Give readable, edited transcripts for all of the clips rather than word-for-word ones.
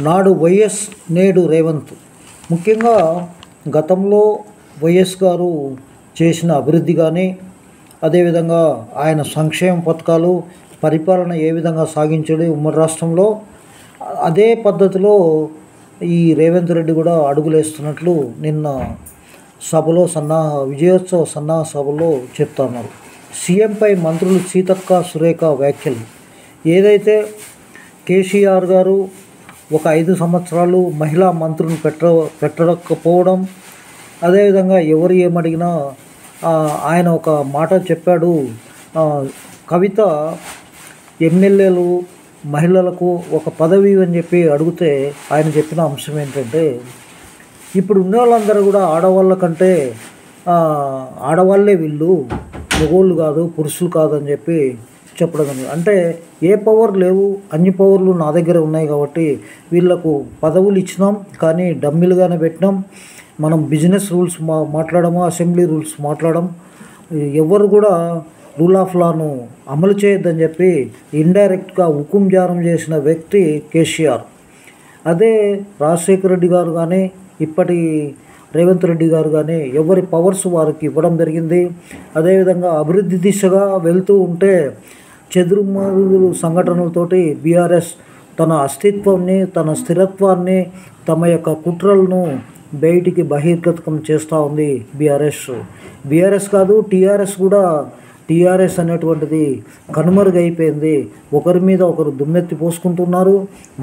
నాడు వైఎస్, నేడు రేవంత్. ముఖ్యంగా గతంలో వైఎస్ గారు చేసిన అభివృద్ధి కానీ, అదేవిధంగా ఆయన సంక్షేమ పథకాలు, పరిపాలన ఏ విధంగా సాగించాడు ఉమ్మడి రాష్ట్రంలో, అదే పద్ధతిలో ఈ రేవంత్ రెడ్డి కూడా అడుగులేస్తున్నట్లు నిన్న సభలో విజయోత్సవ సన్నాహ సభలో చెప్తున్నారు. సీఎంపై మంత్రులు సీతక్క, సురేఖ వ్యాఖ్యలు. ఏదైతే కేసీఆర్ గారు ఒక 5 సంవత్సరాలు మహిళా మంత్రులను పెట్టకపోవడం, అదేవిధంగా ఎవరు ఏమడిగినా ఆయన ఒక మాట చెప్పాడు. కవిత ఎమ్మెల్యేలు మహిళలకు ఒక పదవి అని చెప్పి అడిగితే ఆయన చెప్పిన అంశం ఏంటంటే, ఇప్పుడు ఉన్న వాళ్ళందరూ కూడా ఆడవాళ్ళ కంటే ఆడవాళ్ళే వీళ్ళు, మగోళ్ళు కాదు, పురుషులు కాదని చెప్పి చెప్పడం. అంటే ఏ పవర్ లేవు, అన్ని పవర్లు నా దగ్గర ఉన్నాయి కాబట్టి వీళ్ళకు పదవులు ఇచ్చినాం, కానీ డమ్మీలుగానే పెట్టినాం. మనం బిజినెస్ రూల్స్ మాట్లాడము, అసెంబ్లీ రూల్స్ మాట్లాడడం, ఎవరు కూడా రూల్ ఆఫ్ లాను అమలు చేయొద్దని చెప్పి ఇండైరెక్ట్గా హుకుం జారం చేసిన వ్యక్తి కేసీఆర్. అదే రాజశేఖర రెడ్డి గారు కానీ, ఇప్పటి రేవంత్ రెడ్డి గారు కానీ ఎవరి పవర్స్ వారికి ఇవ్వడం జరిగింది. అదేవిధంగా అభివృద్ధి దిశగా వెళ్తూ ఉంటే చెదురుమదురు సంఘటనలతోటి బీఆర్ఎస్ తన అస్తిత్వాన్ని, తన స్థిరత్వాన్ని, తమ యొక్క కుట్రలను బయటికి బహిర్గతం చేస్తూ ఉంది బీఆర్ఎస్ కాదు, టీఆర్ఎస్ కూడా. టీఆర్ఎస్ అనేటువంటిది కనుమరుగైపోయింది. ఒకరి మీద ఒకరు దుమ్మెత్తి పోసుకుంటున్నారు.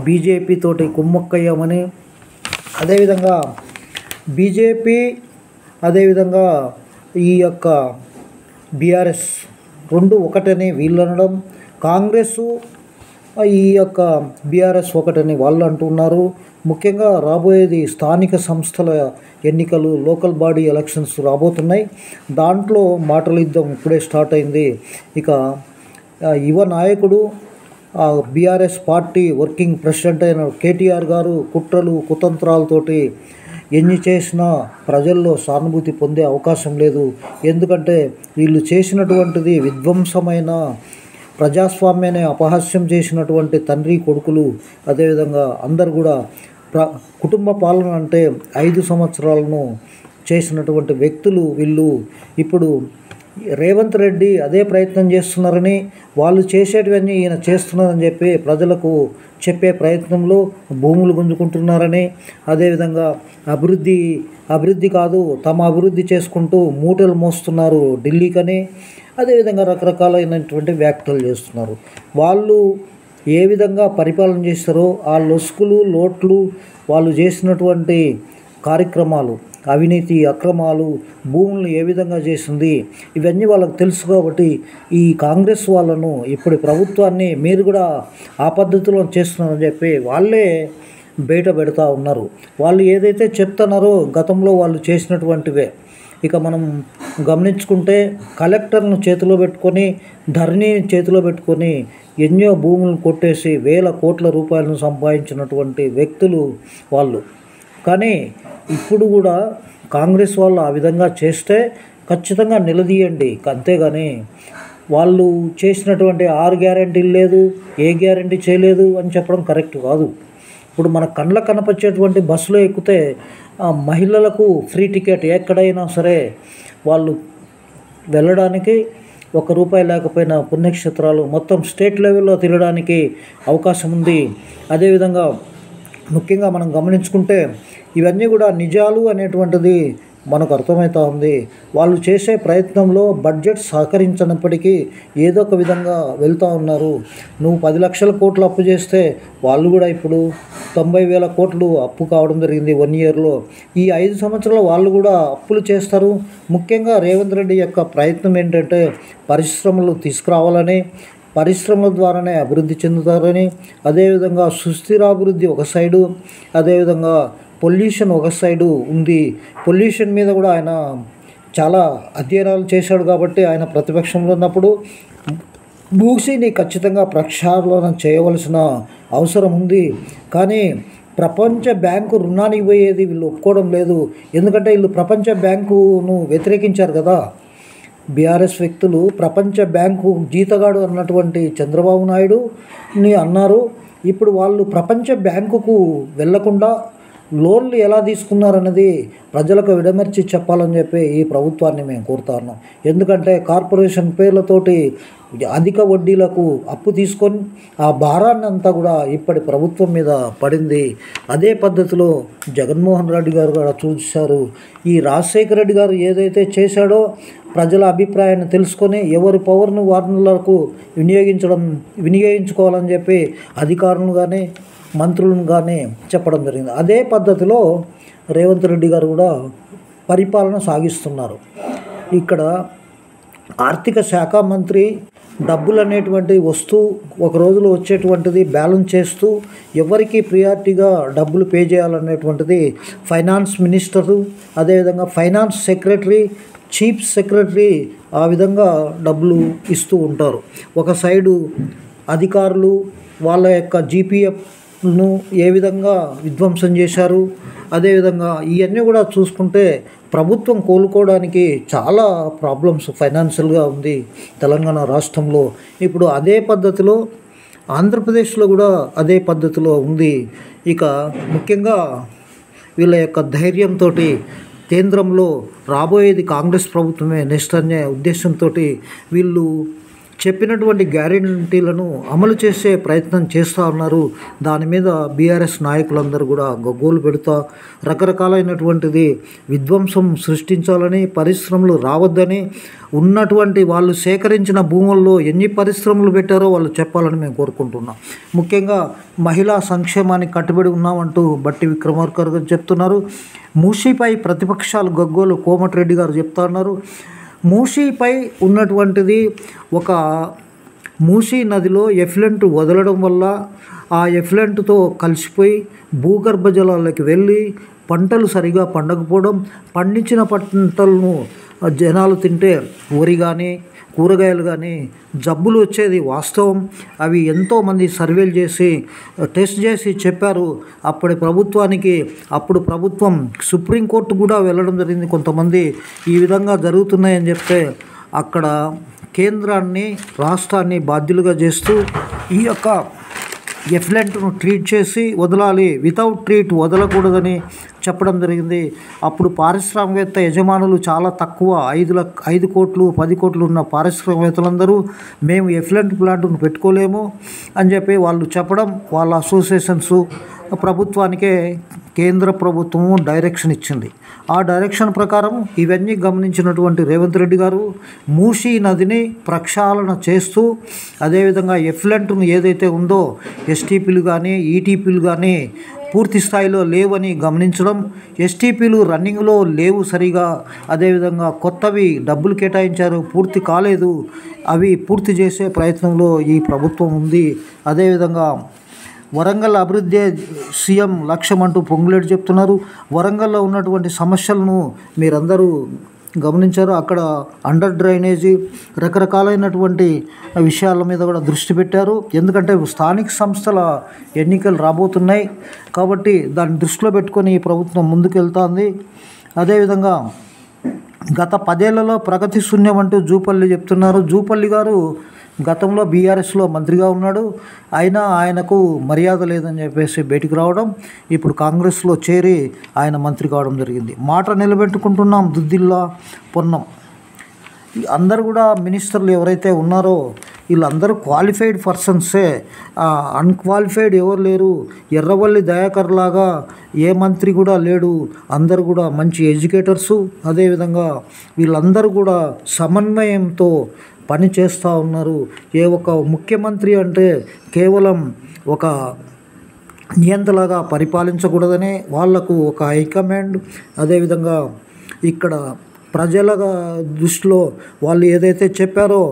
బీజేపీ తోటి కుమ్మక్కయ్యామని, అదేవిధంగా బీజేపీ, అదేవిధంగా ఈ యొక్క బీఆర్ఎస్ రెండు ఒకటని వీళ్ళు అనడం, కాంగ్రెస్ ఈ యొక్క బీఆర్ఎస్ ఒకటని వాళ్ళు అంటున్నారు. ముఖ్యంగా రాబోయేది స్థానిక సంస్థల ఎన్నికలు, లోకల్ బాడీ ఎలక్షన్స్ రాబోతున్నాయి. దాంట్లో మాటల యుద్ధం ఇప్పుడే స్టార్ట్ అయింది. ఇక యువ నాయకుడు, బీఆర్ఎస్ పార్టీ వర్కింగ్ ప్రెసిడెంట్ అయిన కేటీఆర్ గారు కుట్రలు కుతంత్రాలతోటి ఎన్ని చేసినా ప్రజల్లో సానుభూతి పొందే అవకాశం లేదు. ఎందుకంటే వీళ్ళు చేసినటువంటిది విధ్వంసమైన ప్రజాస్వామ్యాన్ని అపహాస్యం చేసినటువంటి తండ్రి కొడుకులు. అదేవిధంగా అందరు కూడా కుటుంబ పాలన అంటే 5 సంవత్సరాలను చేసినటువంటి వ్యక్తులు వీళ్ళు. ఇప్పుడు రేవంత్ రెడ్డి అదే ప్రయత్నం చేస్తున్నారని, వాళ్ళు చేసేటివన్నీ ఈయన చేస్తున్నారని చెప్పి ప్రజలకు చెప్పే ప్రయత్నంలో భూములు గుంజుకుంటున్నారని, అదేవిధంగా అభివృద్ధి కాదు, తమ అభివృద్ధి చేసుకుంటూ మూటలు మోస్తున్నారు ఢిల్లీకని, అదేవిధంగా రకరకాలైనటువంటి వ్యాఖ్యలు చేస్తున్నారు. వాళ్ళు ఏ విధంగా పరిపాలన చేస్తారో ఆ లొసుకులు లోట్లు, వాళ్ళు చేసినటువంటి కార్యక్రమాలు, అవినీతి అక్రమాలు, భూములను ఏ విధంగా చేసింది, ఇవన్నీ వాళ్ళకు తెలుసు. కాబట్టి ఈ కాంగ్రెస్ వాళ్ళను, ఇప్పుడు ప్రభుత్వాన్ని మీరు కూడా ఆ పద్ధతిలో చేస్తున్నారని చెప్పి వాళ్ళే బయట పెడతా ఉన్నారు. వాళ్ళు ఏదైతే చెప్తున్నారో గతంలో వాళ్ళు చేసినటువంటివే. ఇక మనం గమనించుకుంటే కలెక్టర్ను చేతిలో పెట్టుకొని, ధరణిని చేతిలో పెట్టుకొని ఎన్నో భూములను కొట్టేసి వేల కోట్ల రూపాయలను సంపాదించినటువంటి వ్యక్తులు వాళ్ళు. కానీ ఇప్పుడు కూడా కాంగ్రెస్ వాళ్ళు ఆ విధంగా చేస్తే ఖచ్చితంగా నిలదీయండి. అంతేగాని వాళ్ళు చేసినటువంటి 6 గ్యారెంటీలు లేదు, ఏ గ్యారెంటీ చేయలేదు అని చెప్పడం కరెక్ట్ కాదు. ఇప్పుడు మన కళ్ళకు కనపరిచేటువంటి బస్సులో ఎక్కితే మహిళలకు ఫ్రీ టికెట్, ఎక్కడైనా సరే వాళ్ళు వెళ్ళడానికి ₹1 లేకపోయినా పుణ్యక్షేత్రాలు మొత్తం స్టేట్ లెవెల్లో తిరగడానికి అవకాశం ఉంది. అదేవిధంగా ముఖ్యంగా మనం గమనించుకుంటే ఇవన్నీ కూడా నిజాలు అనేటువంటిది మనకు అర్థమవుతూ ఉంది. వాళ్ళు చేసే ప్రయత్నంలో బడ్జెట్ సహకరించినప్పటికీ ఏదో ఒక విధంగా వెళ్తూ ఉన్నారు. నువ్వు 10 లక్షల కోట్లు అప్పు చేస్తే వాళ్ళు కూడా ఇప్పుడు 90,000 కోట్లు అప్పు కావడం జరిగింది 1 ఇయర్లో. ఈ 5 సంవత్సరాలు వాళ్ళు కూడా అప్పులు చేస్తారు. ముఖ్యంగా రేవంత్ రెడ్డి యొక్క ప్రయత్నం ఏంటంటే పరిశ్రమలు తీసుకురావాలని, పరిశ్రమల ద్వారానే అభివృద్ధి చెందుతారని, అదేవిధంగా సుస్థిరాభివృద్ధి ఒక సైడు, అదేవిధంగా పొల్యూషన్ ఒక సైడు ఉంది. పొల్యూషన్ మీద కూడా ఆయన చాలా అధ్యయనాలు చేశాడు. కాబట్టి ఆయన ప్రతిపక్షంలో ఉన్నప్పుడు బూసీని ఖచ్చితంగా ప్రక్షాళన చేయవలసిన అవసరం ఉంది. కానీ ప్రపంచ బ్యాంకు రుణానికి పోయేది వీళ్ళు ఒప్పుకోవడం లేదు. ఎందుకంటే వీళ్ళు ప్రపంచ బ్యాంకును వ్యతిరేకించారు కదా. బీఆర్ఎస్ వ్యక్తులు ప్రపంచ బ్యాంకు జీతగాడు అన్నటువంటి చంద్రబాబు నాయుడుని అన్నారు. ఇప్పుడు వాళ్ళు ప్రపంచ బ్యాంకుకు వెళ్లకుండా లోన్లు ఎలా తీసుకున్నారన్నది ప్రజలకు విడమర్చి చెప్పాలని చెప్పి ఈ ప్రభుత్వాన్ని మేము కోరుతా ఉన్నాం. ఎందుకంటే కార్పొరేషన్ పేర్లతోటి అధిక వడ్డీలకు అప్పు తీసుకొని ఆ భారాన్ని అంతా కూడా ఇప్పటి ప్రభుత్వం మీద పడింది. అదే పద్ధతిలో జగన్మోహన్ రెడ్డి గారు కూడా చూశారు. ఈ రాజశేఖర రెడ్డి గారు ఏదైతే చేశాడో ప్రజల అభిప్రాయాన్ని తెలుసుకొని ఎవరి పవర్ను వారులకు వినియోగించుకోవాలని చెప్పి అధికారులను కానీ మంత్రులను కానీ చెప్పడం జరిగింది. అదే పద్ధతిలో రేవంత్ రెడ్డి గారు కూడా పరిపాలన సాగిస్తున్నారు. ఇక్కడ ఆర్థిక శాఖ మంత్రి డబ్బులు అనేటువంటి వస్తువు ఒక రోజులో వచ్చేటువంటిది బ్యాలెన్స్ చేస్తూ ఎవరికి ప్రియారిటీగా డబ్బులు పే చేయాలనేటువంటిది ఫైనాన్స్ మినిస్టరు, అదేవిధంగా ఫైనాన్స్ సెక్రటరీ, చీఫ్ సెక్రటరీ ఆ విధంగా డబ్బులు ఇస్తూ ఉంటారు. ఒక సైడు అధికారులు వాళ్ళ యొక్క జీపీఎఫ్ను ఏ విధంగా విధ్వంసం చేశారు. అదేవిధంగా ఇవన్నీ కూడా చూసుకుంటే ప్రభుత్వం కోలుకోవడానికి చాలా ప్రాబ్లమ్స్ ఫైనాన్షియల్గా ఉంది తెలంగాణ రాష్ట్రంలో. ఇప్పుడు అదే పద్ధతిలో ఆంధ్రప్రదేశ్లో కూడా అదే పద్ధతిలో ఉంది. ఇక ముఖ్యంగా వీళ్ళ యొక్క ధైర్యంతో కేంద్రంలో రాబోయేది కాంగ్రెస్ ప్రభుత్వమే నెక్స్ట్ అనే ఉద్దేశంతో వీళ్ళు చెప్పినటువంటి గ్యారెంటీలను అమలు చేసే ప్రయత్నం చేస్తూ ఉన్నారు. దాని మీద బీఆర్ఎస్ నాయకులందరూ కూడా గగ్గోలు పెడుతూ రకరకాలైనటువంటిది విధ్వంసం సృష్టించాలని, పరిశ్రమలు రావద్దని, ఉన్నటువంటి వాళ్ళు సేకరించిన భూముల్లో ఎన్ని పరిశ్రమలు పెట్టారో వాళ్ళు చెప్పాలని మేము కోరుకుంటున్నాం. ముఖ్యంగా మహిళా సంక్షేమానికి కట్టుబడి ఉన్నామంటూ బట్టి విక్రమార్క గారు చెప్తున్నారు. మూసీపై ప్రతిపక్షాలు గగ్గోలు కోమటిరెడ్డి గారు చెప్తా ఉన్నారు. మూసీపై ఉన్నటువంటిది ఒక మూసీ నదిలో ఎఫ్లెంట్ వదలడం వల్ల ఆ ఎఫ్లెంట్తో కలిసిపోయి భూగర్భ జలాలకి వెళ్ళి పంటలు సరిగా పండకపోవడం, పండించిన పంటలను జనాలు తింటే వరి కానీ కూరగాయలు కానీ జబ్బులు వచ్చేది వాస్తవం. అవి ఎంతోమంది సర్వేలు చేసి టెస్ట్ చేసి చెప్పారు. అప్పుడు ప్రభుత్వం సుప్రీంకోర్టు కూడా వెళ్ళడం జరిగింది. కొంతమంది ఈ విధంగా జరుగుతున్నాయని చెప్తే అక్కడ కేంద్రాన్ని రాష్ట్రాన్ని బాధ్యులుగా చేస్తూ ఈ యొక్క ఎఫ్లెంట్ను ట్రీట్ చేసి వదలాలి, వితౌట్ ట్రీట్ వదలకూడదని చెప్పడం జరిగింది. అప్పుడు పారిశ్రామికవేత్త యజమానులు చాలా తక్కువ 5 కోట్లు 10 కోట్లు ఉన్న పారిశ్రామికవేత్తలందరూ మేము ఎఫ్లెంట్ ప్లాంట్ను పెట్టుకోలేము అని చెప్పి వాళ్ళు చెప్పడం, వాళ్ళ అసోసియేషన్స్ ప్రభుత్వానికే కేంద్ర ప్రభుత్వము డైరెక్షన్ ఇచ్చింది. ఆ డైరెక్షన్ ప్రకారం ఇవన్నీ గమనించినటువంటి రేవంత్ రెడ్డి గారు మూసీ నదిని ప్రక్షాళన చేస్తూ అదేవిధంగా ఎఫ్లెంట్ను ఏదైతే ఉందో ఎస్టీపీలు కానీ ఈటీపీలు కానీ పూర్తి స్థాయిలో లేవని గమనించడం, ఎస్టీపీలు రన్నింగ్లో లేవు సరిగా, అదేవిధంగా కొత్తవి డబ్బులు కేటాయించారు పూర్తి కాలేదు, అవి పూర్తి చేసే ప్రయత్నంలో ఈ ప్రభుత్వం ఉంది. అదేవిధంగా వరంగల్ అభివృద్ధి సీఎం లక్ష్యం అంటూ పొంగులేటి చెప్తున్నారు. వరంగల్లో ఉన్నటువంటి సమస్యలను మీరందరూ గమనించారు. అక్కడ అండర్ డ్రైనేజీ రకరకాలైనటువంటి విషయాల మీద కూడా దృష్టి పెట్టారు. ఎందుకంటే స్థానిక సంస్థల ఎన్నికలు రాబోతున్నాయి కాబట్టి దాన్ని దృష్టిలో పెట్టుకొని ఈ ప్రభుత్వం ముందుకెళ్తోంది. అదేవిధంగా గత 10 ఏళ్లలో ప్రగతి శూన్యం అంటూ జూపల్లి చెప్తున్నారు. జూపల్లి గారు గతంలో బీఆర్ఎస్లో మంత్రిగా ఉన్నాడు. అయినా ఆయనకు మర్యాద లేదని చెప్పేసి బయటికి రావడం, ఇప్పుడు కాంగ్రెస్లో చేరి ఆయన మంత్రి కావడం జరిగింది. మాట నిలబెట్టుకుంటున్నాం దుద్దిల్లా పొన్నం. అందరు కూడా మినిస్టర్లు ఎవరైతే ఉన్నారో వీళ్ళందరూ క్వాలిఫైడ్ పర్సన్సే, అన్క్వాలిఫైడ్ ఎవరు లేరు. ఎర్రవల్లి దయాకర్ లాగా ఏ మంత్రి కూడా లేడు. అందరూ కూడా మంచి ఎడ్యుకేటర్సు. అదేవిధంగా వీళ్ళందరూ కూడా సమన్వయంతో పని చేస్తూ ఉన్నారు. ఒక ముఖ్యమంత్రి అంటే కేవలం ఒక నియంతలాగా పరిపాలించకూడదనే వాళ్లకు ఒక హైకమాండ్, అదేవిధంగా ఇక్కడ ప్రజల దృష్టిలో వాళ్ళు ఏదైతే చెప్పారో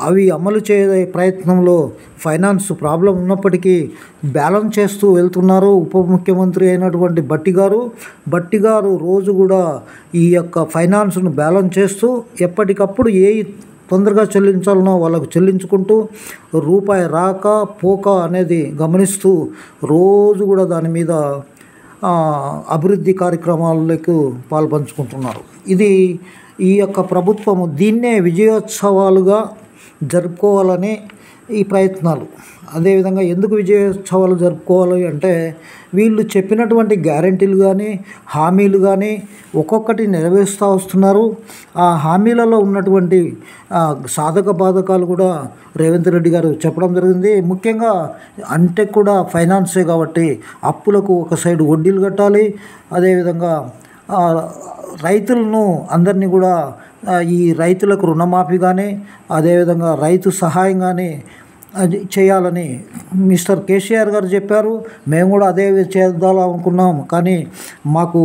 అవి అమలు చేసే ప్రయత్నంలో ఫైనాన్స్ ప్రాబ్లం ఉన్నప్పటికీ బ్యాలెన్స్ చేస్తూ వెళ్తున్నారు. ఉప ముఖ్యమంత్రి అయినటువంటి బట్టి గారు రోజు కూడా ఈ యొక్క ఫైనాన్స్ను బ్యాలెన్స్ చేస్తూ ఎప్పటికప్పుడు తొందరగా చెల్లించాలనో వాళ్ళకు చెల్లించుకుంటూ రూపాయి రాక పోక అనేది గమనిస్తూ రోజు కూడా దాని మీద అభివృద్ధి కార్యక్రమాలకు పాల్పంచుకుంటున్నారు. ఈ యొక్క ప్రభుత్వము దీన్నే విజయోత్సవాలుగా జరుపుకోవాలని ఈ ప్రయత్నాలు. అదేవిధంగా ఎందుకు విజయోత్సవాలు జరుపుకోవాలి అంటే వీళ్ళు చెప్పినటువంటి గ్యారెంటీలు కానీ హామీలు కానీ ఒక్కొక్కటి నెరవేరుస్తూ వస్తున్నారు. ఆ హామీలలో ఉన్నటువంటి సాధక బాధకాలు కూడా రేవంత్ రెడ్డి గారు చెప్పడం జరిగింది. ముఖ్యంగా అంటే కూడా ఫైనాన్సే కాబట్టి అప్పులకు ఒక సైడ్ వడ్డీలు కట్టాలి. అదేవిధంగా రైతులను అందరినీ కూడా ఈ రైతులకు రుణమాఫీ కానీ అదేవిధంగా రైతు సహాయం కానీ అది చేయాలని మిస్టర్ కేసీఆర్ గారు చెప్పారు. మేము కూడా అదే చేద్దాం అనుకున్నాం, కానీ మాకు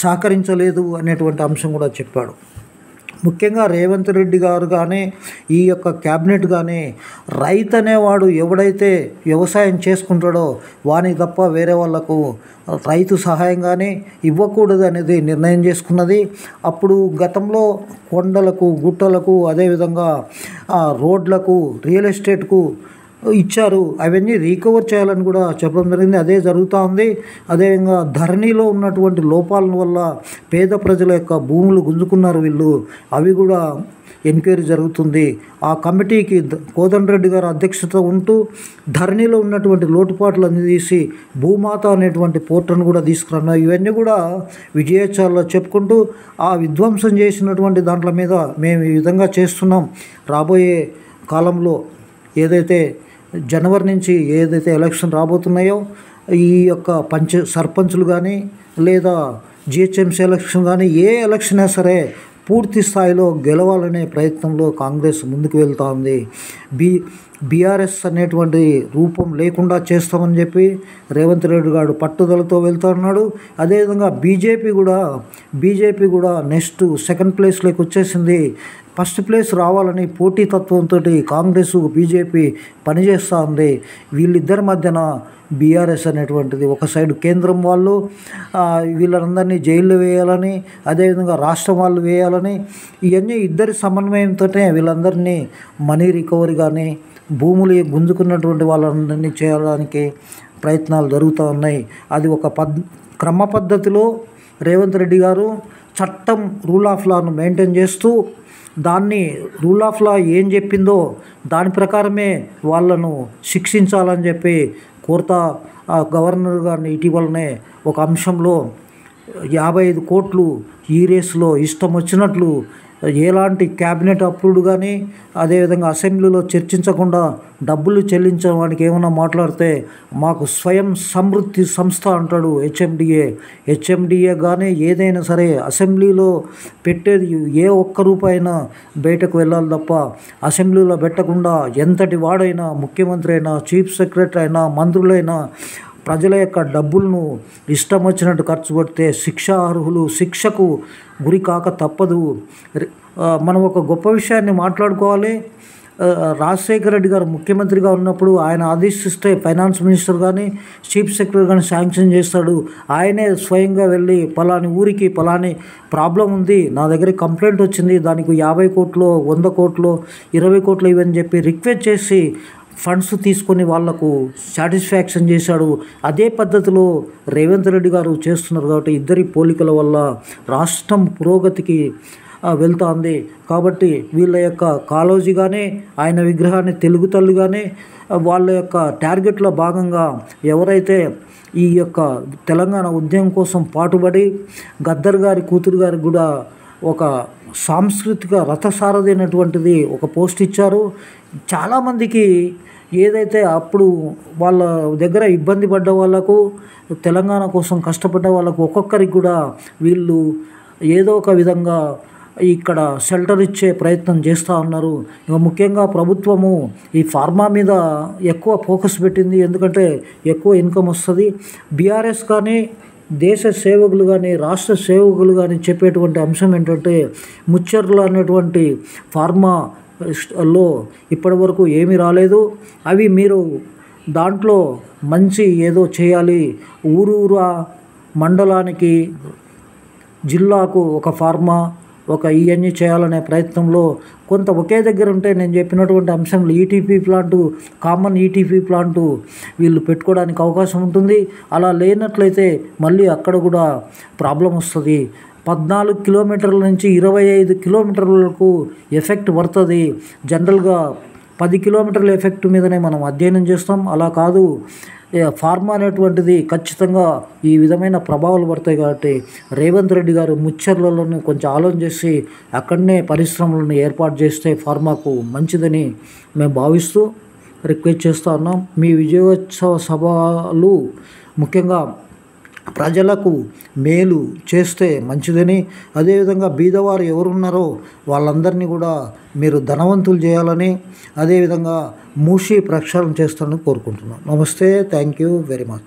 సహకరించలేదు అనేటువంటి అంశం కూడా చెప్పాడు. ముఖ్యంగా రేవంత్ రెడ్డి గారు కానీ ఈ యొక్క క్యాబినెట్ కానీ రైతు అనేవాడు ఎవడైతే వ్యవసాయం చేసుకుంటాడో వానికి తప్ప వేరే వాళ్లకు రైతు సహాయం కానీ ఇవ్వకూడదు అనేది నిర్ణయం చేసుకున్నది. అప్పుడు గతంలో కొండలకు గుట్టలకు అదేవిధంగా రోడ్లకు రియల్ ఎస్టేట్కు ఇచ్చారు. అవన్నీ రీకవర్ చేయాలని కూడా చెప్పడం జరిగింది. అదే జరుగుతూ ఉంది. అదేవిధంగా ధరణిలో ఉన్నటువంటి లోపాల వల్ల పేద ప్రజల యొక్క భూములు గుంజుకున్నారు వీళ్ళు. అవి కూడా ఎంక్వైరీ జరుగుతుంది. ఆ కమిటీకి కోదండరెడ్డి గారు అధ్యక్షత ఉంటూ ధరణిలో ఉన్నటువంటి లోటుపాట్లన్నీ తీసి భూమాత అనేటువంటి పోర్టల్ను కూడా తీసుకురన్నారు. ఇవన్నీ కూడా విజయోత్సవాల్లో చెప్పుకుంటూ ఆ విధ్వంసం చేసినటువంటి దాంట్ల మీద మేము ఈ విధంగా చేస్తున్నాం. రాబోయే కాలంలో ఏదైతే జనవరి నుంచి ఏదైతే ఎలక్షన్ రాబోతున్నాయో ఈ యొక్క సర్పంచులు కానీ లేదా జిహెచ్ఎంసీ ఎలక్షన్ కానీ ఏ ఎలక్షన్ అయినా సరే పూర్తి స్థాయిలో గెలవాలనే ప్రయత్నంలో కాంగ్రెస్ ముందుకు వెళ్తూ ఉంది. బీఆర్ఎస్ అనేటువంటి రూపం లేకుండా చేస్తామని చెప్పి రేవంత్ రెడ్డి గారు పట్టుదలతో వెళ్తున్నాడు. అదేవిధంగా బీజేపీ కూడా నెక్స్ట్ సెకండ్ ప్లేస్లోకి వచ్చేసింది. ఫస్ట్ ప్లేస్ రావాలని పోటీతత్వంతో కాంగ్రెస్ బీజేపీ పనిచేస్తూ ఉంది. వీళ్ళిద్దరి మధ్యన బీఆర్ఎస్ అనేటువంటిది ఒక సైడ్ కేంద్రం వాళ్ళు వీళ్ళందరినీ జైల్లో వేయాలని అదేవిధంగా రాష్ట్రం వాళ్ళు వేయాలని ఇవన్నీ ఇద్దరి సమన్వయంతో వీళ్ళందరినీ మనీ రికవరీ కానీ భూములు గుంజుకున్నటువంటి వాళ్ళందరినీ చేయడానికి ప్రయత్నాలు జరుగుతూ ఉన్నాయి. అది ఒక క్రమ పద్ధతిలో రేవంత్ రెడ్డి గారు చట్టం రూల్ ఆఫ్ లాను మెయింటైన్ చేస్తూ దాన్ని రూల్ ఆఫ్ లా ఏం చెప్పిందో దాని ప్రకారమే వాళ్ళను శిక్షించాలని చెప్పి కోరుతా గవర్నర్ గారిని ఇటీవలనే ఒక అంశంలో 55 కోట్లు ఈ రేసులో ఇష్టం వచ్చినట్లు ఎలాంటి క్యాబినెట్ అప్రూవ్డ్ కానీ అదేవిధంగా అసెంబ్లీలో చర్చించకుండా డబ్బులు చెల్లించడానికి ఏమైనా మాట్లాడితే మాకు స్వయం సమృద్ధి సంస్థ అంటాడు హెచ్ఎండిఏ కానీ ఏదైనా సరే అసెంబ్లీలో పెట్టేది ఏ ఒక్క రూపాయినా బయటకు వెళ్ళాలి తప్ప అసెంబ్లీలో పెట్టకుండా ఎంతటి వాడైనా ముఖ్యమంత్రి అయినా చీఫ్ సెక్రటరీ అయినా మంత్రులైనా ప్రజల యొక్క డబ్బులను ఇష్టం వచ్చినట్టు ఖర్చు పెడితే శిక్షార్హులు శిక్షకు గురి కాక తప్పదు. మనం ఒక గొప్ప విషయాన్ని మాట్లాడుకోవాలి. రాజశేఖర రెడ్డి గారు ముఖ్యమంత్రిగా ఉన్నప్పుడు ఆయన ఆదేశిస్తే ఫైనాన్స్ మినిస్టర్ కానీ చీఫ్ సెక్రటరీ కానీ శాంక్షన్ చేస్తాడు. ఆయనే స్వయంగా వెళ్ళి పలాని ఊరికి పలాని ప్రాబ్లం ఉంది, నా దగ్గర కంప్లైంట్ వచ్చింది, దానికి 50 కోట్లు 100 కోట్లు 20 కోట్లు ఇవని చెప్పి రిక్వెస్ట్ చేసి ఫండ్స్ తీసుకొని వాళ్లకు సాటిస్ఫాక్షన్ చేశాడు. అదే పద్ధతిలో రేవంత్ రెడ్డి గారు చేస్తున్నారు. కాబట్టి ఇద్దరి పోలికల వల్ల రాష్ట్రం పురోగతికి వెళ్తుంది. కాబట్టి వీళ్ళ యొక్క కాళోజీ కానీ ఆయన విగ్రహాన్ని తెలుగు తల్లి కానీ వాళ్ళ యొక్క టార్గెట్లో భాగంగా ఎవరైతే ఈ యొక్క తెలంగాణ ఉద్యమం కోసం పాటుపడి గద్దర్ గారి కూతురు గారికి కూడా ఒక సాంస్కృతిక రథసారథి అయినటువంటిది ఒక పోస్ట్ ఇచ్చారు. చాలామందికి ఏదైతే అప్పుడు వాళ్ళ దగ్గర ఇబ్బంది పడ్డ వాళ్ళకు తెలంగాణ కోసం కష్టపడ్డ వాళ్ళకు ఒక్కొక్కరికి కూడా వీళ్ళు ఏదో ఒక విధంగా ఇక్కడ షెల్టర్ ఇచ్చే ప్రయత్నం చేస్తూ ఉన్నారు. ఇంకా ముఖ్యంగా ప్రభుత్వము ఈ ఫార్మా మీద ఎక్కువ ఫోకస్ పెట్టింది, ఎందుకంటే ఎక్కువ ఇన్కమ్ వస్తుంది. బీఆర్ఎస్ కానీ దేశ సేవకులు కానీ రాష్ట్ర సేవకులు కానీ చెప్పేటువంటి అంశం ఏంటంటే ముచ్చర్లు అనేటువంటి ఫార్మాలో ఇప్పటి వరకు ఏమీ రాలేదు, అవి మీరు దాంట్లో మంచి ఏదో చేయాలి, ఊరూరా మండలానికి జిల్లాకు ఒక ఫార్మా ఒక ఇవన్నీ చేయాలనే ప్రయత్నంలో కొంత ఒకే దగ్గర ఉంటే నేను చెప్పినటువంటి అంశంలో ETP plant common ETP plant వీళ్ళు పెట్టుకోవడానికి అవకాశం ఉంటుంది. అలా లేనట్లయితే మళ్ళీ అక్కడ కూడా ప్రాబ్లం వస్తుంది. 14 కిలోమీటర్ల నుంచి 25 కిలోమీటర్లకు ఎఫెక్ట్ పడుతుంది. జనరల్గా 10 కిలోమీటర్ల ఎఫెక్ట్ మీదనే మనం అధ్యయనం చేస్తాం. అలా కాదు, ఫార్మా అనేటువంటిది ఖచ్చితంగా ఈ విధమైన ప్రభావాలు పడతాయి. కాబట్టి రేవంత్ రెడ్డి గారు ముచ్చర్లలోనే కొంచెం ఆలోచన చేసి అక్కడనే పరిశ్రమలను ఏర్పాటు చేస్తే ఫార్మాకు మంచిదని మేము భావిస్తూ రిక్వెస్ట్ చేస్తూ ఉన్నాం. మీ విజయోత్సవ సభలు ముఖ్యంగా ప్రజలకు మేలు చేస్తే మంచిదని, అదేవిధంగా బీదవారు ఎవరున్నారో వాళ్ళందరినీ కూడా మీరు ధనవంతులు చేయాలని, అదేవిధంగా మూసి ప్రక్షాళన చేస్తారని కోరుకుంటున్నాం. నమస్తే, థ్యాంక్ యూ వెరీ మచ్.